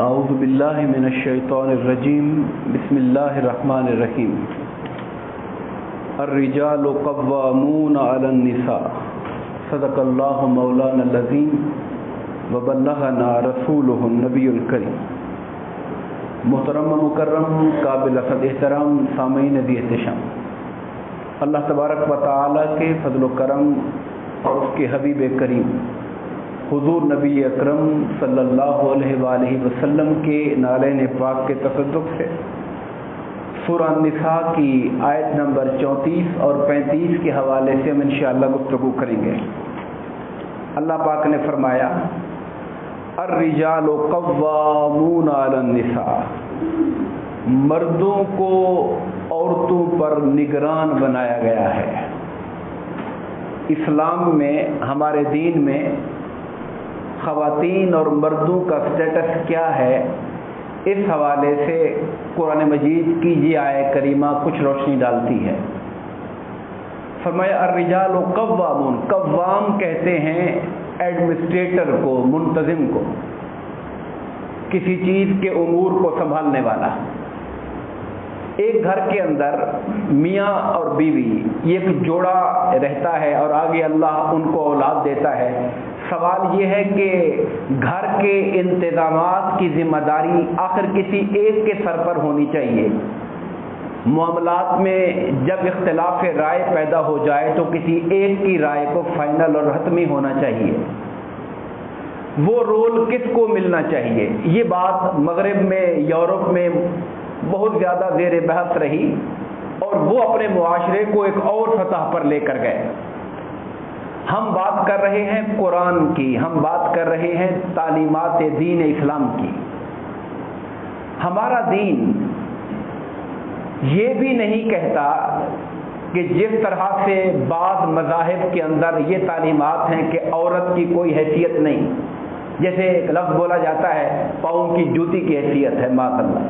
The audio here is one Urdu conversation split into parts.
اعوذ باللہ من الشیطان الرجیم بسم اللہ الرحمن الرحیم الرجال قوامون علی النساء صدق اللہ مولانا العظیم وبلغنا رسولہ النبی الکریم۔ محترم و مکرم قابل قدر احترام سامعین ذی احتشام، اللہ تبارک و تعالیٰ کے فضل و کرم اور اس کے حبیب کریم حضور نبی اکرم صلی اللہ علیہ وآلہ وسلم کے نالین پاک کے تصدق سے سورہ النساء کی آیت نمبر 34 اور 35 کے حوالے سے ہم انشاءاللہ گفتگو کریں گے۔ اللہ پاک نے فرمایا الرجال قوامون علی النساء، مردوں کو عورتوں پر نگران بنایا گیا ہے۔ اسلام میں، ہمارے دین میں خواتین اور مردوں کا سٹیٹس کیا ہے، اس حوالے سے قرآن مجید کی یہ آیت کریمہ کچھ روشنی ڈالتی ہے۔ فرمایا الرجال قوامون، قوام کہتے ہیں ایڈمنسٹریٹر کو، منتظم کو، کسی چیز کے امور کو سنبھالنے والا۔ ایک گھر کے اندر میاں اور بیوی ایک جوڑا رہتا ہے اور آگے اللہ ان کو اولاد دیتا ہے۔ سوال یہ ہے کہ گھر کے انتظامات کی ذمہ داری آخر کسی ایک کے سر پر ہونی چاہیے۔ معاملات میں جب اختلاف رائے پیدا ہو جائے تو کسی ایک کی رائے کو فائنل اور حتمی ہونا چاہیے۔ وہ رول کس کو ملنا چاہیے، یہ بات مغرب میں، یورپ میں بہت زیادہ زیر بحث رہی اور وہ اپنے معاشرے کو ایک اور سطح پر لے کر گئے۔ ہم بات کر رہے ہیں قرآن کی، ہم بات کر رہے ہیں تعلیمات دین اسلام کی۔ ہمارا دین یہ بھی نہیں کہتا کہ جس طرح سے بعض مذاہب کے اندر یہ تعلیمات ہیں کہ عورت کی کوئی حیثیت نہیں، جیسے ایک لفظ بولا جاتا ہے پاؤں کی جوتی کی حیثیت ہے، معاذ اللہ،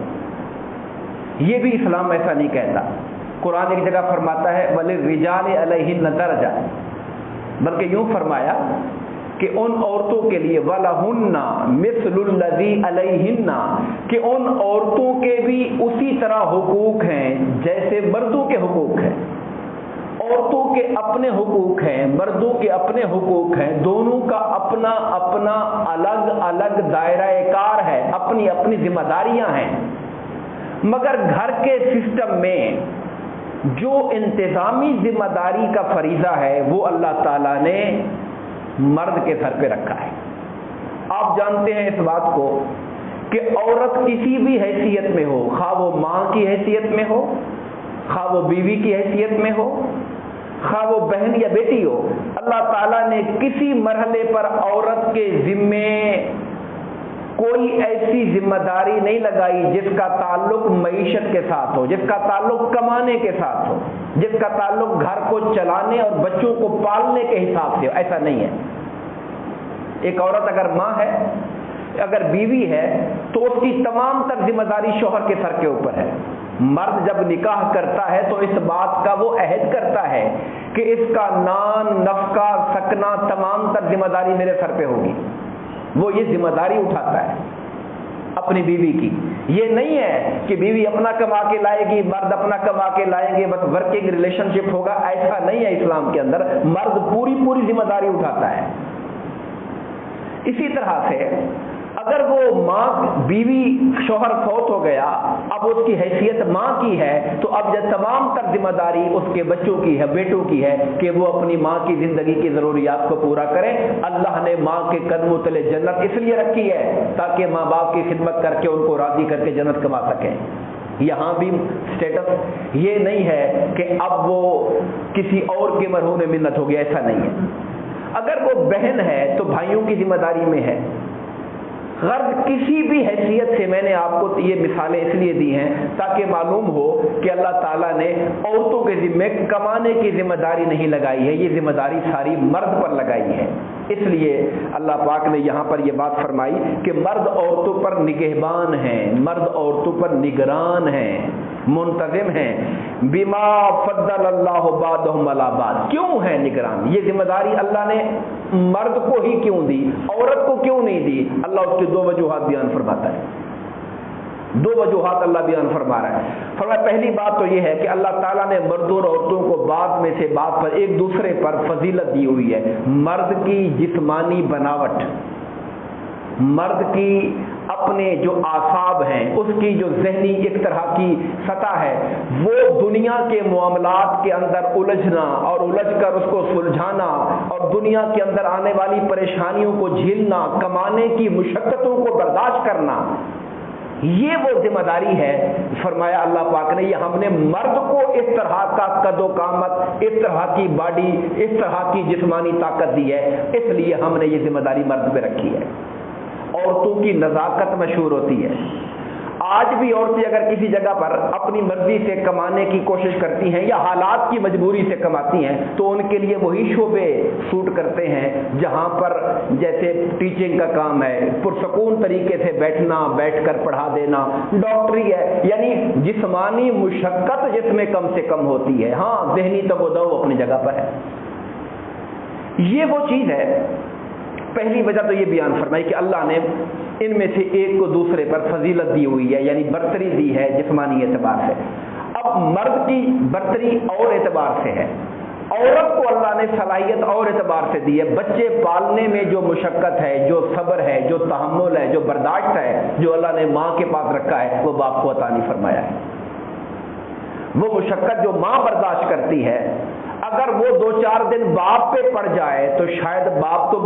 یہ بھی اسلام ایسا نہیں کہتا۔ قرآن ایک جگہ فرماتا ہے وَلِلرِّجَالِ عَلَيْهِنَّ دَرَجَةٌ، بلکہ یوں فرمایا کہ ان عورتوں کے لیے وَلَهُنَّ مِثْلُ الَّذِي عَلَيْهِنَّ، کہ ان عورتوں کے بھی اسی طرح حقوق ہیں جیسے مردوں کے حقوق ہیں۔ عورتوں کے اپنے حقوق ہیں، مردوں کے اپنے حقوق ہیں، دونوں کا اپنا اپنا الگ الگ دائرہ کار ہے، اپنی اپنی ذمہ داریاں ہیں۔ مگر گھر کے سسٹم میں جو انتظامی ذمہ داری کا فریضہ ہے وہ اللہ تعالیٰ نے مرد کے سر پہ رکھا ہے۔ آپ جانتے ہیں اس بات کو کہ عورت کسی بھی حیثیت میں ہو، خواہ وہ ماں کی حیثیت میں ہو، خواہ وہ بیوی کی حیثیت میں ہو، خواہ وہ بہن یا بیٹی ہو، اللہ تعالیٰ نے کسی مرحلے پر عورت کے ذمے کوئی ایسی ذمہ داری نہیں لگائی جس کا تعلق معیشت کے ساتھ ہو، جس کا تعلق کمانے کے ساتھ ہو، جس کا تعلق گھر کو چلانے اور بچوں کو پالنے کے حساب سے ہو۔ ایسا نہیں ہے۔ ایک عورت اگر ماں ہے، اگر بیوی ہے، تو اس کی تمام تر ذمہ داری شوہر کے سر کے اوپر ہے۔ مرد جب نکاح کرتا ہے تو اس بات کا وہ عہد کرتا ہے کہ اس کا نان، نفقہ، سکنا، تمام تر ذمہ داری میرے سر پہ ہوگی۔ وہ یہ ذمہ داری اٹھاتا ہے اپنی بیوی کی۔ یہ نہیں ہے کہ بیوی اپنا کما کے لائے گی، مرد اپنا کما کے لائیں گے، بس ورکنگ ریلیشن شپ ہوگا، ایسا نہیں ہے اسلام کے اندر۔ مرد پوری ذمہ داری اٹھاتا ہے۔ اسی طرح سے اگر وہ ماں، بیوی، شوہر فوت ہو گیا، اب اس کی حیثیت ماں کی ہے، تو اب یہ تمام تر ذمہ داری اس کے بچوں کی ہے، بیٹوں کی ہے کہ وہ اپنی ماں کی زندگی کی ضروریات کو پورا کریں۔ اللہ نے ماں کے قدموں تلے جنت اس لیے رکھی ہے تاکہ ماں باپ کی خدمت کر کے ان کو راضی کر کے جنت کما سکیں۔ یہاں بھی سٹیٹس یہ نہیں ہے کہ اب وہ کسی اور کے مرہون منت ہو گیا، ایسا نہیں ہے۔ اگر وہ بہن ہے تو بھائیوں کی ذمہ داری میں ہے۔ غرض کسی بھی حیثیت سے میں نے آپ کو یہ مثالیں اس لیے دی ہیں تاکہ معلوم ہو کہ اللہ تعالیٰ نے عورتوں کے ذمے کمانے کی ذمہ داری نہیں لگائی ہے، یہ ذمہ داری ساری مرد پر لگائی ہے۔ اس لیے اللہ پاک نے یہاں پر یہ بات فرمائی کہ مرد عورتوں پر نگہبان ہیں، مرد عورتوں پر نگران ہیں، منتظم ہیں۔ بما فضل اللہ بعضهم علی بعض، کیوں ہے نگران؟ یہ ذمہ داری اللہ نے مرد کو ہی کیوں دی، عورت کو کیوں نہیں دی؟ اللہ اس کی دو وجوہات بیان فرماتا ہے، دو وجوہات اللہ بیان فرما رہا ہے۔ فرمایا پہلی بات تو یہ ہے کہ اللہ تعالیٰ نے مردوں اور عورتوں کو بعض میں سے بعض پر ایک دوسرے پر فضیلت دی ہوئی ہے۔ مرد کی جسمانی بناوٹ، مرد کی اپنے جو اعصاب ہیں، اس کی جو ذہنی ایک طرح کی سطح ہے، وہ دنیا کے معاملات کے اندر الجھنا اور الجھ کر اس کو سلجھانا اور دنیا کے اندر آنے والی پریشانیوں کو جھیلنا، کمانے کی مشقتوں کو برداشت کرنا، یہ وہ ذمہ داری ہے۔ فرمایا اللہ پاک نے یہ ہم نے مرد کو اس طرح کا قد و قامت، اس طرح کی باڈی، اس طرح کی جسمانی طاقت دی ہے، اس لیے ہم نے یہ ذمہ داری مرد پہ رکھی ہے۔ عورتوں کی نزاکت مشہور ہوتی ہے۔ آج بھی عورتیں اگر کسی جگہ پر اپنی مرضی سے کمانے کی کوشش کرتی ہیں یا حالات کی مجبوری سے کماتی ہیں تو ان کے لیے وہی شعبے سوٹ کرتے ہیں جہاں پر جیسے ٹیچنگ کا کام ہے، پرسکون طریقے سے بیٹھنا، بیٹھ کر پڑھا دینا، ڈاکٹری ہے، یعنی جسمانی مشقت جس میں کم سے کم ہوتی ہے، ہاں ذہنی تگ و دو اپنی جگہ پر ہے۔ یہ وہ چیز ہے۔ پہلی وجہ تو یہ بیان فرمائی کہ اللہ نے ان میں سے ایک کو دوسرے پر فضیلت دی ہوئی ہے، یعنی برتری دی ہے جسمانی اعتبار سے۔ اب مرد کی برتری اور اعتبار سے ہے، عورت کو اللہ نے صلاحیت اور اعتبار سے دی ہے۔ بچے پالنے میں جو مشقت ہے، جو صبر ہے، جو تحمل ہے، جو برداشت ہے، جو اللہ نے ماں کے پاس رکھا ہے، وہ باپ کو عطا نہیں فرمایا ہے۔ وہ مشقت جو ماں برداشت کرتی ہے، اگر وہ 2-4 دن باپ پہ پڑ جائے تو شاید باپ تو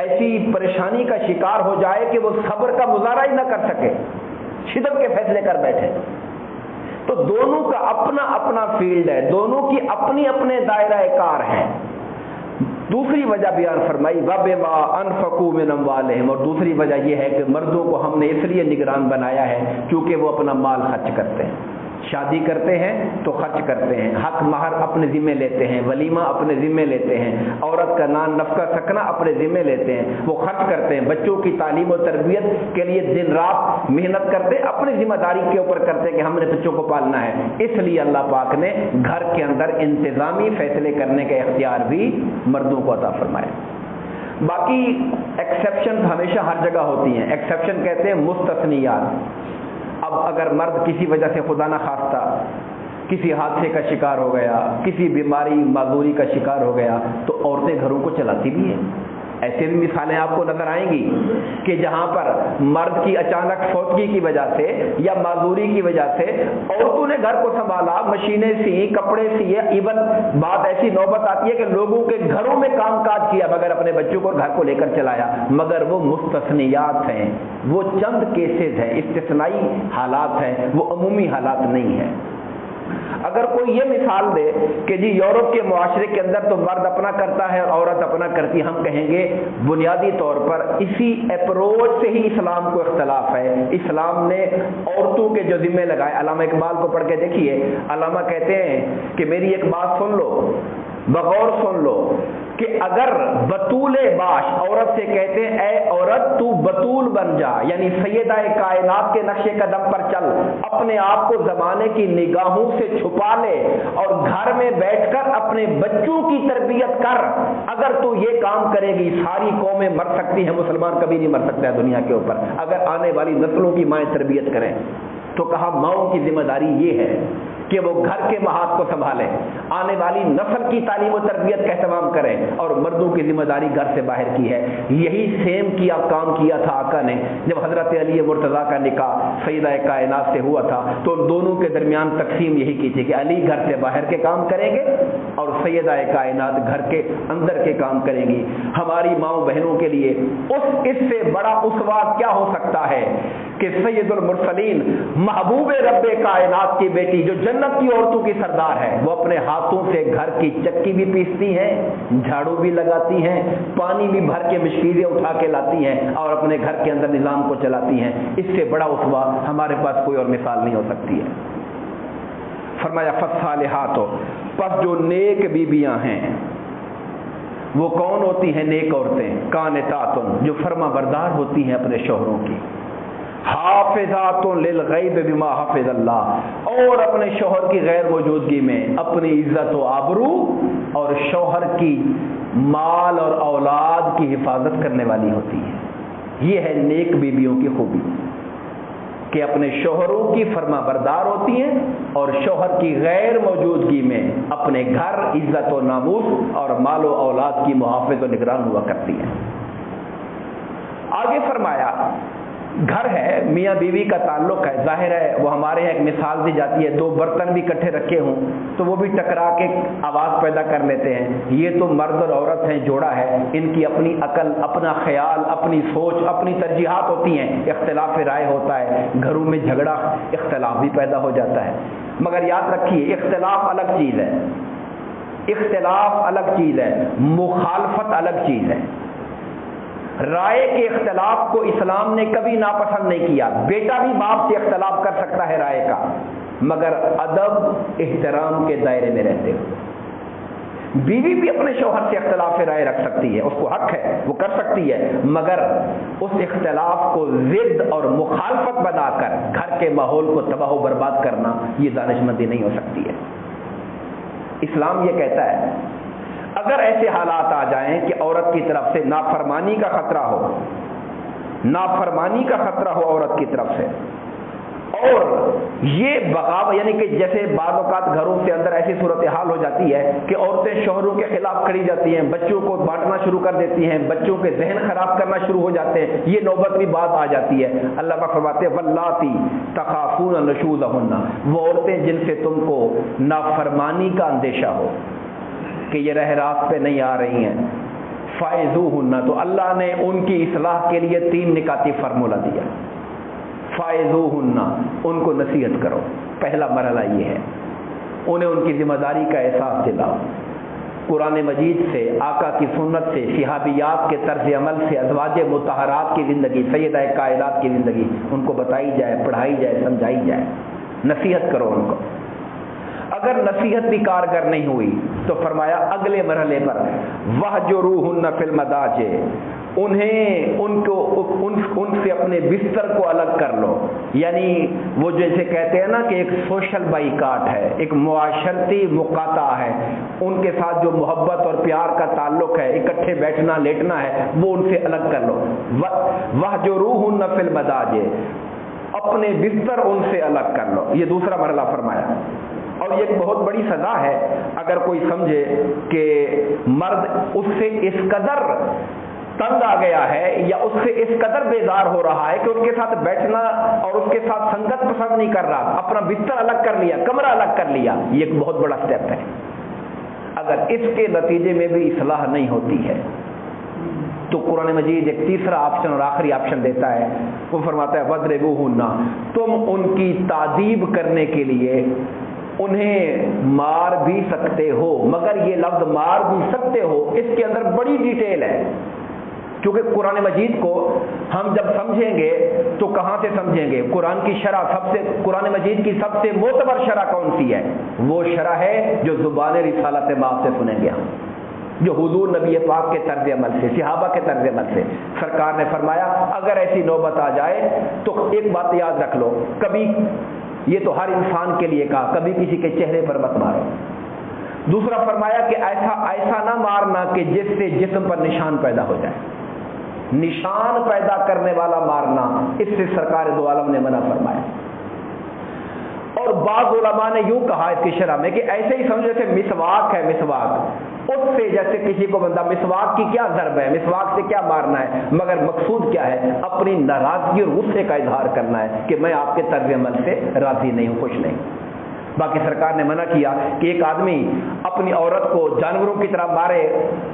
ایسی پریشانی کا شکار ہو جائے کہ وہ صبر کا مظاہرہ ہی نہ کر سکے، شدت کے فیصلے کر بیٹھے۔ تو دونوں کا اپنا اپنا فیلڈ ہے، دونوں کی اپنی اپنے دائرہ کار ہیں۔ دوسری وجہ بیان فرمائی وَبِمَا أَنفَقُوا مِنْ أَمْوَالِهِمْ، اور دوسری وجہ یہ ہے کہ مردوں کو ہم نے اس لیے نگران بنایا ہے کیونکہ وہ اپنا مال خرچ کرتے ہیں، شادی کرتے ہیں تو خرچ کرتے ہیں، حق مہر اپنے ذمے لیتے ہیں، ولیمہ اپنے ذمے لیتے ہیں، عورت کا نان نفقہ سکنا اپنے ذمے لیتے ہیں، وہ خرچ کرتے ہیں، بچوں کی تعلیم و تربیت کے لیے دن رات محنت کرتے، اپنی ذمہ داری کے اوپر کرتے کہ ہم نے بچوں کو پالنا ہے۔ اس لیے اللہ پاک نے گھر کے اندر انتظامی فیصلے کرنے کا اختیار بھی مردوں کو عطا فرمایا۔ باقی ایکسیپشن ہمیشہ ہر جگہ ہوتی ہیں، ایکسیپشن کہتے ہیں مستثنیات۔ اب اگر مرد کسی وجہ سے خدا نہ خواستہ کسی حادثے کا شکار ہو گیا، کسی بیماری معذوری کا شکار ہو گیا تو عورتیں گھروں کو چلاتی بھی ہیں۔ ایسے بھی مثالیں آپ کو نظر آئیں گی کہ جہاں پر مرد کی اچانک فوتگی کی وجہ سے یا معذوری کی وجہ سے عورتوں نے گھر کو سنبھالا، مشینیں سی، کپڑے سیے، ایون بات ایسی نوبت آتی ہے کہ لوگوں کے گھروں میں کام کاج کیا مگر اپنے بچوں کو گھر کو لے کر چلایا، مگر وہ مستثنیات ہیں، وہ چند کیسز ہیں، استثنائی حالات ہیں، وہ عمومی حالات نہیں ہیں۔ اگر کوئی یہ مثال دے کہ جی یورپ کے معاشرے کے اندر تو مرد اپنا کرتا ہے اور عورت اپنا کرتی ہے، ہم کہیں گے بنیادی طور پر اسی اپروچ سے ہی اسلام کو اختلاف ہے۔ اسلام نے عورتوں کے جو ذمے لگائے، علامہ اقبال کو پڑھ کے دیکھیے، علامہ کہتے ہیں کہ میری ایک بات سن لو، بغور سن لو، کہ اگر بطول باش، عورت سے کہتے ہیں اے عورت تو بطول بن جا، یعنی سیدہ کائنات کے نقش قدم پر چل، اپنے آپ کو زمانے کی نگاہوں سے چھپا لے اور گھر میں بیٹھ کر اپنے بچوں کی تربیت کر، اگر تو یہ کام کرے گی ساری قومیں مر سکتی ہیں، مسلمان کبھی نہیں مر سکتا ہے دنیا کے اوپر اگر آنے والی نسلوں کی مائیں تربیت کریں۔ تو کہا ماؤں کی ذمہ داری یہ ہے کہ وہ گھر کے محاذ کو سنبھالیں، آنے والی نسل کی تعلیم و تربیت کا اہتمام کریں، اور مردوں کی ذمہ داری گھر سے باہر کی ہے۔ یہی سیم کام کیا تھا آقا نے جب حضرت علی مرتضیٰ کا نکاح سیدہ کائنات سے ہوا تھا تو ان دونوں کے درمیان تقسیم یہی کی تھی کہ علی گھر سے باہر کے کام کریں گے اور سیدہ کائنات گھر کے اندر کے کام کریں گی۔ ہماری ماؤں بہنوں کے لیے اس سے بڑا اسوہ کیا ہو سکتا ہے کہ سید المرسلین محبوب رب کائنات کی بیٹی جو جنت کی عورتوں کی سردار ہے، وہ اپنے ہاتھوں سے گھر کی چکی بھی پیستی ہیں، جھاڑو بھی لگاتی ہیں، پانی بھی بھر کے مشکیزیں اٹھا کے لاتی ہیں اور اپنے گھر کے اندر نظام کو چلاتی ہیں۔ اس سے بڑا اسوہ ہمارے پاس کوئی اور مثال نہیں ہو سکتی ہے۔ فرمایا فالصالحات، پس جو نیک بیویاں ہیں، وہ کون ہوتی ہیں نیک عورتیں؟ قانتاتن، جو فرما بردار ہوتی ہیں اپنے شوہروں کی، حافظات للغیب بما حفظ اللہ، اور اپنے شوہر کی غیر موجودگی میں اپنی عزت و آبرو اور شوہر کی مال اور اولاد کی حفاظت کرنے والی ہوتی ہے۔ یہ ہے نیک بیویوں کی خوبی کہ اپنے شوہروں کی فرما بردار ہوتی ہیں اور شوہر کی غیر موجودگی میں اپنے گھر، عزت و ناموس اور مال و اولاد کی محافظ و نگران ہوا کرتی ہیں۔ آگے فرمایا گھر ہے، میاں بیوی کا تعلق ہے، ظاہر ہے وہ ہمارے یہاں ایک مثال دی جاتی ہے، دو برتن بھی اکٹھے رکھے ہوں تو وہ بھی ٹکرا کے آواز پیدا کر لیتے ہیں۔ یہ تو مرد اور عورت ہیں، جوڑا ہے، ان کی اپنی عقل، اپنا خیال، اپنی سوچ، اپنی ترجیحات ہوتی ہیں، اختلاف رائے ہوتا ہے، گھروں میں جھگڑا اختلاف بھی پیدا ہو جاتا ہے۔ مگر یاد رکھیے اختلاف الگ چیز ہے، اختلاف الگ چیز ہے، مخالفت الگ چیز ہے۔ رائے کے اختلاف کو اسلام نے کبھی ناپسند نہیں کیا، بیٹا بھی باپ سے اختلاف کر سکتا ہے رائے کا، مگر ادب احترام کے دائرے میں رہتے ہوئے۔ بیوی بھی اپنے شوہر سے اختلاف رائے رکھ سکتی ہے، اس کو حق ہے، وہ کر سکتی ہے، مگر اس اختلاف کو ضد اور مخالفت بنا کر گھر کے ماحول کو تباہ و برباد کرنا یہ دانشمندی نہیں ہو سکتی ہے۔ اسلام یہ کہتا ہے اگر ایسے حالات آ جائیں کہ عورت کی طرف سے نافرمانی کا خطرہ ہو، نافرمانی کا خطرہ ہو عورت کی طرف سے، اور یہ بغاوت یعنی کہ جیسے بعض اوقات گھروں کے اندر ایسی صورتحال ہو جاتی ہے کہ عورتیں شوہروں کے خلاف کھڑی جاتی ہیں، بچوں کو بانٹنا شروع کر دیتی ہیں، بچوں کے ذہن خراب کرنا شروع ہو جاتے ہیں، یہ نوبت بھی بعض آ جاتی ہے۔ اللہ پاک فرماتے ہیں واللاتی تخافون نشوزہن، وہ عورتیں جن سے تم کو نافرمانی کا اندیشہ ہو کہ یہ رہ راست پہ نہیں آ رہی ہیں، فائزوہن، تو اللہ نے ان کی اصلاح کے لیے 3 نکاتی فارمولہ دیا۔ فائزوہن، ان کو نصیحت کرو، پہلا مرحلہ یہ ہے، انہیں ان کی ذمہ داری کا احساس دلاؤ، قرآن مجید سے، آقا کی سنت سے، صحابیات کے طرز عمل سے، ازواج مطہرات کی زندگی، سیدہ کائنات کی زندگی ان کو بتائی جائے، پڑھائی جائے، سمجھائی جائے، نصیحت کرو ان کو۔ اگر نصیحت بھی کارگر نہیں ہوئی تو فرمایا اگلے مرحلے پر وَهْجُرُوهُنَّ فِي الْمَضَاجِعِ، ان سے اپنے بستر کو الگ کر لو، یعنی وہ جیسے کہتے ہیں نا کہ ایک سوشل بائیکاٹ ہے، ایک معاشرتی مقاطعہ ہے، ان کے ساتھ جو محبت اور پیار کا تعلق ہے، اکٹھے بیٹھنا لیٹنا ہے، وہ ان سے الگ کر لو۔ وَهْجُرُوهُنَّ فِي الْمَضَاجِعِ، اپنے بستر ان سے الگ کر لو، یہ دوسرا مرحلہ فرمایا۔ اور یہ ایک بہت بڑی سزا ہے اگر کوئی سمجھے کہ مرد اس سے اس قدر تنگ آ گیا ہے یا اس سے اس قدر بیزار ہو رہا ہے کہ ان کے ساتھ بیٹھنا اور اس کے ساتھ سنگت پسند نہیں کر رہا، اپنا بستر الگ کر لیا، کمرہ الگ کر لیا، یہ ایک بہت بڑا سٹیپ ہے۔ اگر اس کے نتیجے میں بھی اصلاح نہیں ہوتی ہے تو قرآن مجید ایک تیسرا آپشن اور آخری آپشن دیتا ہے، وہ فرماتا ہے وَاضْرِبُوهُنَّ، تم ان کی تعذیب کرنے کے لیے انہیں مار بھی سکتے ہو، مگر یہ لفظ مار بھی سکتے ہو اس کے اندر بڑی ڈیٹیل ہے، کیونکہ قرآن مجید کو ہم جب سمجھیں گے تو کہاں سے سمجھیں گے؟ قرآن کی شرح قرآن مجید کی سب سے معتبر شرح کون سی ہے؟ وہ شرح ہے جو زبان رسالت مآب سے سنیں گے ہم، جو حضور نبی پاک کے طرز عمل سے، صحابہ کے طرز عمل سے۔ سرکار نے فرمایا اگر ایسی نوبت آ جائے تو ایک بات یاد رکھ لو، کبھی یہ تو ہر انسان کے لیے کہا، کبھی کسی کے چہرے پر مت مارو۔ دوسرا فرمایا کہ ایسا نہ مارنا کہ جس سے جسم پر نشان پیدا ہو جائے، نشان پیدا کرنے والا مارنا، اس سے سرکار دو عالم نے منع فرمایا۔ اور بعض علماء نے یوں کہا اس کی شرح میں کہ ایسے ہی سمجھو جیسے مسواک ہے، مسواک، اس سے جیسے کسی کو بندہ مسواک کی کیا ضرب ہے، مسواک سے کیا مارنا ہے، مگر مقصود کیا ہے؟ اپنی ناراضگی اور غصے کا اظہار کرنا ہے کہ میں آپ کے طرز عمل سے راضی نہیں ہوں، خوش نہیں۔ باقی سرکار نے منع کیا کہ ایک آدمی اپنی عورت کو جانوروں کی طرح مارے،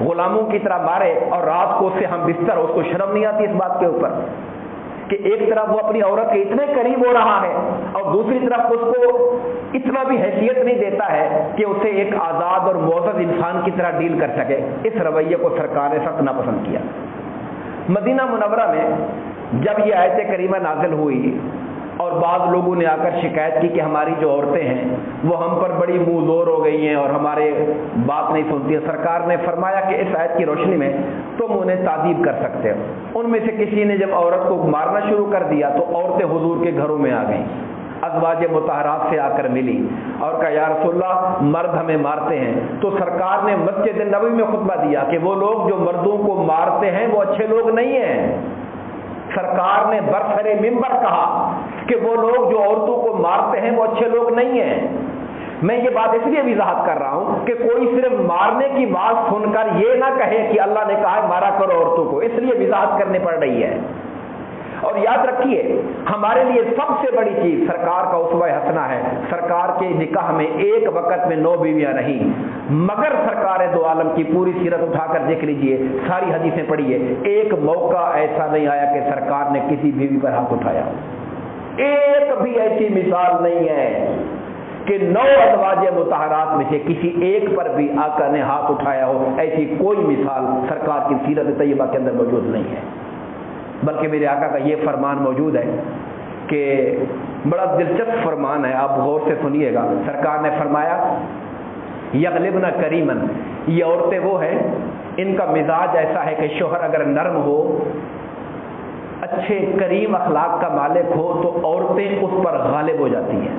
غلاموں کی طرح مارے، اور رات کو اس سے ہم بستر، اس کو شرم نہیں آتی اس بات کے اوپر کہ ایک طرف وہ اپنی عورت کے اتنے قریب ہو رہا ہے اور دوسری طرف اس کو اتنا بھی حیثیت نہیں دیتا ہے کہ اسے ایک آزاد اور معزز انسان کی طرح ڈیل کر سکے۔ اس رویے کو سرکار نے سخت ناپسند کیا۔ مدینہ منورہ میں جب یہ آیت کریمہ نازل ہوئی اور بعض لوگوں نے آ کر شکایت کی کہ ہماری جو عورتیں ہیں وہ ہم پر بڑی منہ زور ہو گئی ہیں اور ہمارے بات نہیں سنتی ہیں. سرکار نے فرمایا کہ اس آیت کی روشنی میں تم انہیں تعذیب کر سکتے ہو. ان میں سے کسی نے جب عورت کو مارنا شروع کر دیا تو عورتیں حضور کے گھروں میں آ گئیں, ازواج مطہرات سے آ کر ملی اور کہا یا رسول اللہ مرد ہمیں مارتے ہیں. تو سرکار نے مسجد نبوی میں خطبہ دیا کہ وہ لوگ جو مردوں کو مارتے ہیں وہ اچھے لوگ نہیں ہیں. سرکار نے برسر منبر کہا کہ وہ لوگ جو عورتوں کو مارتے ہیں وہ اچھے لوگ نہیں ہیں. میں یہ بات اس لیے وضاحت کر رہا ہوں کہ کوئی صرف مارنے کی بات سن کر یہ نہ کہے کہ اللہ نے کہا مارا کرو عورتوں کو, اس لیے وضاحت کرنی پڑ رہی ہے. اور یاد رکھیے ہمارے لیے سب سے بڑی چیز سرکار کا اسوہ حسنہ ہے. سرکار کے نکاح میں ایک وقت میں 9 بیویاں رہیں, مگر سرکار دو عالم کی پوری سیرت اٹھا کر دیکھ لیجئے, ساری حدیثیں پڑھیے, ایک موقع ایسا نہیں آیا کہ سرکار نے کسی بیوی پر ہاتھ اٹھایا. ایک بھی ایسی مثال نہیں ہے کہ 9 ازواج مطہرات میں سے کسی ایک پر بھی آقا نے ہاتھ اٹھایا ہو. ایسی کوئی مثال سرکار کی سیرت طیبہ کے اندر موجود نہیں ہے. بلکہ میرے آقا کا یہ فرمان موجود ہے کہ بڑا دلچسپ فرمان ہے, آپ غور سے سنیے گا. سرکار نے فرمایا یغلبن کریمن, یہ عورتیں وہ ہیں ان کا مزاج ایسا ہے کہ شوہر اگر نرم ہو, اچھے کریم اخلاق کا مالک ہو تو عورتیں اس پر غالب ہو جاتی ہیں.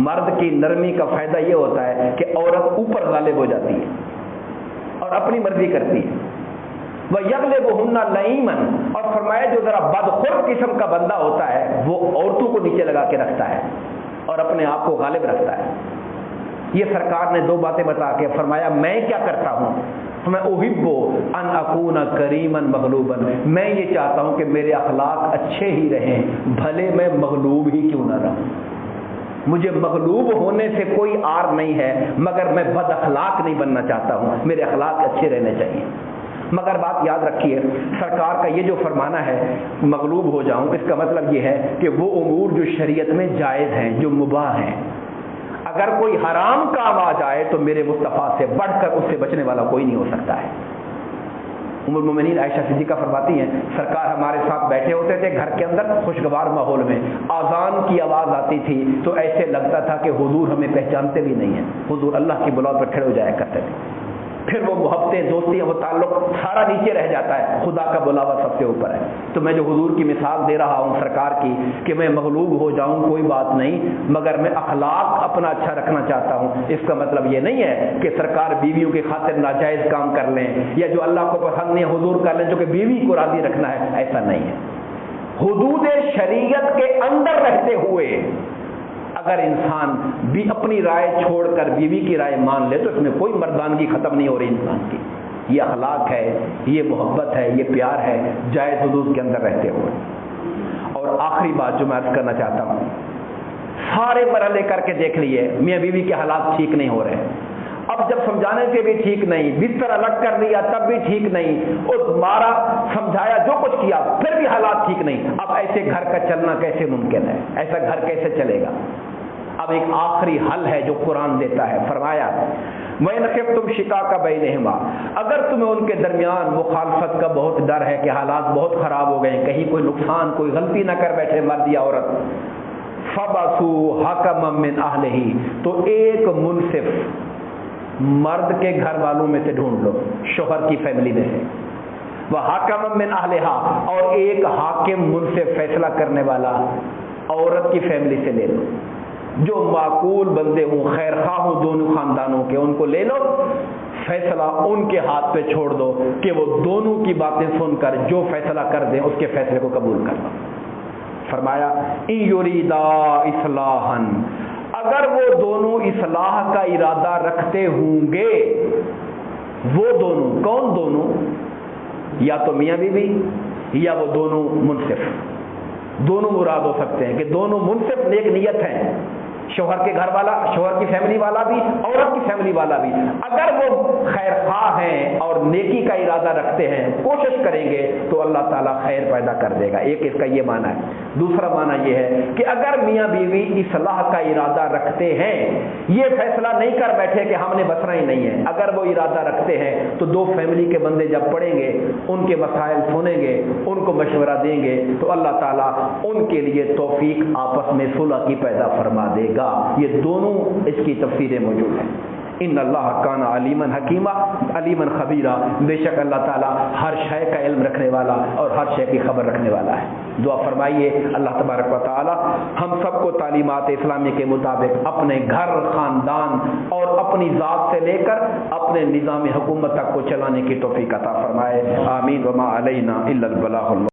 مرد کی نرمی کا فائدہ یہ ہوتا ہے کہ عورت اوپر غالب ہو جاتی ہے اور اپنی مرضی کرتی ہے. وَيَغْلِبُهُنَّ لَئِيمًا, اور فرمایا جو ذرا بدخلق قسم کا بندہ ہوتا ہے وہ عورتوں کو نیچے لگا کے رکھتا ہے اور اپنے آپ کو غالب رکھتا ہے. یہ سرکار نے 2 باتیں بتا کے فرمایا میں کیا کرتا ہوں, میں احب ان اکون کریما مغلوبا, میں یہ چاہتا ہوں کہ میرے اخلاق اچھے ہی رہیں بھلے میں مغلوب ہی کیوں نہ رہوں. مجھے مغلوب ہونے سے کوئی آر نہیں ہے مگر میں بد اخلاق نہیں بننا چاہتا ہوں, میرے اخلاق اچھے رہنے چاہیے. مگر بات یاد رکھیے سرکار کا یہ جو فرمانا ہے مغلوب ہو جاؤں, اس کا مطلب یہ ہے کہ وہ امور جو شریعت میں جائز ہیں, جو مباح ہیں, اگر کوئی حرام کام آ جائے تو میرے مصطفیٰ سے بڑھ کر اس سے بچنے والا کوئی نہیں ہو سکتا ہے. ام المومنین عائشہ صدیقہ فرماتی ہیں سرکار ہمارے ساتھ بیٹھے ہوتے تھے گھر کے اندر خوشگوار ماحول میں, اذان کی آواز آتی تھی تو ایسے لگتا تھا کہ حضور ہمیں پہچانتے بھی نہیں ہیں, حضور اللہ کی بلاد پر کھڑے ہو جایا کرتے تھے. پھر وہ محبتیں دوستیاں وہ تعلق سارا نیچے رہ جاتا ہے, خدا کا بلاوا سب سے اوپر ہے. تو میں جو حضور کی مثال دے رہا ہوں سرکار کی کہ میں مغلوب ہو جاؤں کوئی بات نہیں مگر میں اخلاق اپنا اچھا رکھنا چاہتا ہوں, اس کا مطلب یہ نہیں ہے کہ سرکار بیویوں کی خاطر ناجائز کام کر لیں یا جو اللہ کو پسند نہیں حضور کر لیں جو کہ بیوی کو راضی رکھنا ہے, ایسا نہیں ہے. حدود شریعت کے اندر رہتے ہوئے اگر انسان بھی اپنی رائے چھوڑ کر بیوی کی رائے مان لے تو اس میں کوئی مردانگی ختم نہیں ہو رہی انسان کی. یہ اخلاق ہے, یہ محبت ہے, یہ پیار ہے, جائز حدود کے اندر رہتے ہوئے. اور آخری بات جو میں عرض کرنا چاہتا ہوں, سارے مرحلے کر کے دیکھ لیے میاں بیوی کے حالات ٹھیک نہیں ہو رہے. اب جب سمجھانے سے بھی ٹھیک نہیں, بستر الگ کر لیا تب بھی ٹھیک نہیں, اور مارا سمجھایا جو کچھ کیا پھر بھی حالات ٹھیک نہیں. اب ایسے گھر کا چلنا کیسے ممکن ہے, ایسا گھر کیسے چلے گا؟ اب ایک آخری حل ہے جو قرآن دیتا ہے. فرمایا وَإِنْ خِفْتُمْ شِقَاقَ بَيْنِهِمَا, اگر تمہیں ان کے درمیان مخالفت کا بہت ڈر ہے کہ حالات بہت خراب ہو گئے, کہیں کوئی نقصان کوئی غلطی نہ کر بیٹھے مرد یا عورت, فَبَعْثُوا حَكَمًا مِّنْ أَهْلِهِ, تو ایک منصف مرد کے گھر والوں میں سے ڈھونڈ لو, شوہر کی فیملی میں سے, وَحَكَمًا مِّنْ أَهْلِهَا, اور ایک حاکم منصف فیصلہ کرنے والا عورت کی فیملی سے لے لو, جو معقول بندے ہوں خیر خواہ ہوں دونوں خاندانوں کے, ان کو لے لو, فیصلہ ان کے ہاتھ پہ چھوڑ دو کہ وہ دونوں کی باتیں سن کر جو فیصلہ کر دیں اس کے فیصلے کو قبول کر لو. فرمایا ان یریدا اصلاحا, اگر وہ دونوں اصلاح کا ارادہ رکھتے ہوں گے, وہ دونوں کون دونوں, یا تو میاں بیوی یا وہ دونوں منصف, دونوں مراد ہو سکتے ہیں کہ دونوں منصف نیک نیت ہیں, شوہر کے گھر والا، شوہر کی فیملی والا بھی، عورت کی فیملی والا بھی، اگر وہ خیر خواہ ہیں اور نیکی کا ارادہ رکھتے ہیں، کوشش کریں گے تو اللہ تعالیٰ خیر پیدا کر دے گا۔ ایک اس کا یہ معنی ہے۔ دوسرا معنی یہ ہے کہ اگر میاں بیوی اصلاح کا ارادہ رکھتے ہیں، یہ فیصلہ نہیں کر بیٹھے کہ ہم نے بسنا ہی نہیں ہے، اگر وہ ارادہ رکھتے ہیں تو دو فیملی کے بندے جب پڑھیں گے، ان کے مسائل سنیں گے، ان کو مشورہ دیں گے تو اللہ تعالیٰ ان کے لیے توفیق آپس میں صلح کی پیدا فرما دے گا۔ یہ دونوں اس کی تفسیریں موجود ہیں۔ ان اللہ کان علیما حکیما علیما خبیرا، بے شک اللہ تعالیٰ ہر شے کا علم رکھنے والا اور ہر شے کی خبر رکھنے والا ہے۔ دعا فرمائیے اللہ تبارک و تعالیٰ ہم سب کو تعلیمات اسلامی کے مطابق اپنے گھر، خاندان اور اپنی ذات سے لے کر اپنے نظام حکومت تک کو چلانے کی توفیق عطا فرمائے۔ آمین۔ وما علینا الا البلاغ۔